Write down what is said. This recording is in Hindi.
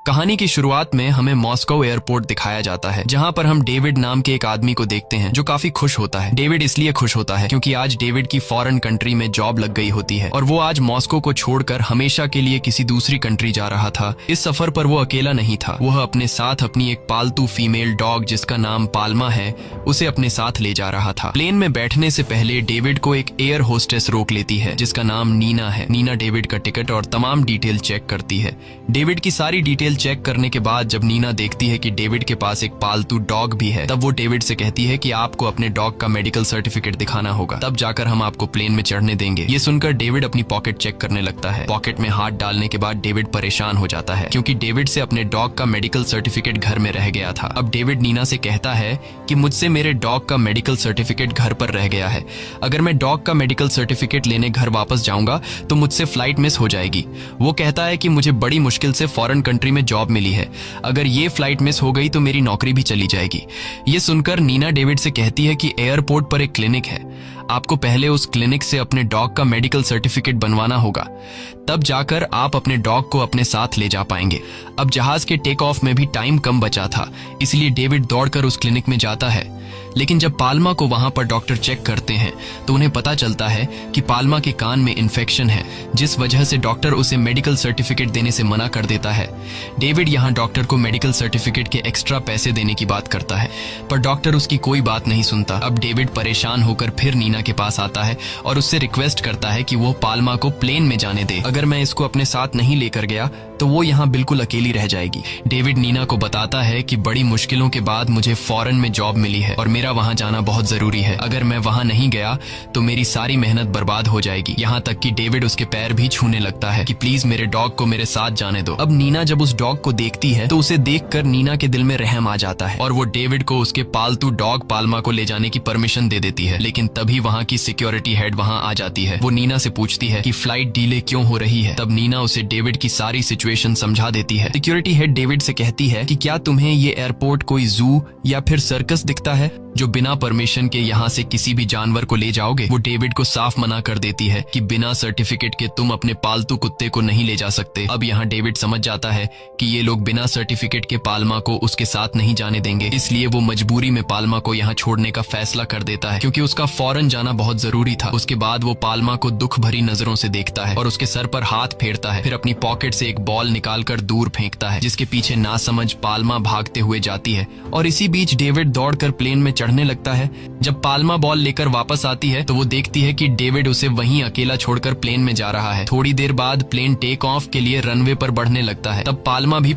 कहानी की शुरुआत में हमें मॉस्को एयरपोर्ट दिखाया जाता है, जहां पर हम डेविड नाम के एक आदमी को देखते हैं जो काफी खुश होता है। डेविड इसलिए खुश होता है क्योंकि आज डेविड की फॉरेन कंट्री में जॉब लग गई होती है और वो आज मॉस्को को छोड़कर हमेशा के लिए किसी दूसरी कंट्री जा रहा था। इस सफर पर वो अकेला नहीं था, वह अपने साथ अपनी एक पालतू फीमेल डॉग जिसका नाम पाल्मा है उसे अपने साथ ले जा रहा था। प्लेन में बैठने से पहले डेविड को एक एयर होस्टेस रोक लेती है जिसका नाम नीना है। नीना डेविड का टिकट और तमाम डिटेल चेक करती है। डेविड की सारी डिटेल चेक करने के बाद जब नीना देखती है कि डेविड के पास एक पालतू डॉग भी है, तब वो डेविड से कहती है कि आपको अपने डॉग का मेडिकल सर्टिफिकेट दिखाना होगा, तब जाकर हम आपको प्लेन में चढ़ने देंगे। ये सुनकर डेविड अपनी पॉकेट चेक करने लगता है। पॉकेट में हाथ डालने के बाद डेविड परेशान हो जाता है क्योंकि डेविड से अपने डॉग का मेडिकल सर्टिफिकेट घर में रह गया था। अब डेविड नीना से कहता है कि मुझसे मेरे डॉग का मेडिकल सर्टिफिकेट घर पर रह गया है। अगर मैं डॉग का मेडिकल सर्टिफिकेट लेने घर वापस जाऊंगा तो मुझसे फ्लाइट मिस हो जाएगी। वो कहता है कि मुझे बड़ी मुश्किल से फॉरेन कंट्री में जॉब मिली है, अगर ये फ्लाइट मिस हो गई तो मेरी नौकरी भी चली जाएगी। ये सुनकर नीना डेविड से कहती है कि एयरपोर्ट पर एक क्लिनिक है, आपको पहले उस क्लिनिक से अपने डॉग का मेडिकल सर्टिफिकेट बनवाना होगा, तब जाकर आप अपने डॉग को अपने साथ ले जा पाएंगे। अब जहाज के टेक ऑफ में भी टाइम कम बचा था, इसलिए डेविड दौड़कर उस क्लिनिक में जाता है। लेकिन जब पाल्मा को वहां पर डॉक्टर चेक करते हैं तो उन्हें पता चलता है कि पाल्मा के कान में इन्फेक्शन है, जिस वजह से डॉक्टर उसे मेडिकल सर्टिफिकेट देने से मना कर देता है। डेविड यहां डॉक्टर को मेडिकल सर्टिफिकेट के एक्स्ट्रा पैसे देने की बात करता है, पर डॉक्टर उसकी कोई बात नहीं सुनता। अब डेविड परेशान होकर फिर नीना के पास आता है और उससे रिक्वेस्ट करता है कि वो पाल्मा को प्लेन में जाने दे। अगर मैं इसको अपने साथ नहीं लेकर गया तो वो यहाँ बिल्कुल अकेली रह जाएगी। डेविड नीना को बताता है कि बड़ी मुश्किलों के बाद मुझे फॉरेन में जॉब मिली है और मेरा वहां जाना बहुत जरूरी है। अगर मैं वहां नहीं गया तो मेरी सारी मेहनत बर्बाद हो जाएगी। यहाँ तक कि डेविड उसके पैर भी छूने लगता है कि प्लीज मेरे डॉग को मेरे साथ जाने दो। अब नीना जब उस डॉग को देखती है तो उसे देखकर नीना के दिल में रहम आ जाता है और वो डेविड को उसके पालतू डॉग पाल्मा को ले जाने की परमिशन दे देती है। लेकिन तभी वहाँ की सिक्योरिटी हेड वहाँ आ जाती है। वो नीना से पूछती है कि फ्लाइट डिले क्यों हो रही है। तब नीना उसे डेविड की सारी सिचुएशन समझा देती है। सिक्योरिटी हेड डेविड से कहती है कि क्या तुम्हें ये एयरपोर्ट कोई जू या फिर सर्कस दिखता है जो बिना परमिशन के यहाँ से किसी भी जानवर को ले जाओगे। वो डेविड को साफ मना कर देती है कि बिना सर्टिफिकेट के तुम अपने पालतू कुत्ते को नहीं ले जा सकते। अब यहाँ डेविड समझ जाता है कि ये लोग बिना सर्टिफिकेट के पाल्मा को उसके साथ नहीं जाने देंगे, इसलिए वो मजबूरी में पाल्मा को यहाँ छोड़ने का फैसला कर देता है क्योंकि उसका फौरन जाना बहुत जरूरी था। उसके बाद वो पाल्मा को दुख भरी नजरों से देखता है और उसके सर पर हाथ फेरता है, फिर अपनी पॉकेट से एक बॉल निकालकर दूर फेंकता है जिसके पीछे नासमझ पाल्मा भागते हुए जाती है। और इसी बीच डेविड दौड़कर प्लेन में चढ़ने लगता है। जब पाल्मा बॉल लेकर वापस आती है तो वो देखती है कि डेविड उसे वहीं अकेला छोड़कर प्लेन में जा रहा है। थोड़ी देर बाद प्लेन टेक ऑफ के लिए रनवे पर बढ़ने लगता है। तब पाल्मा भी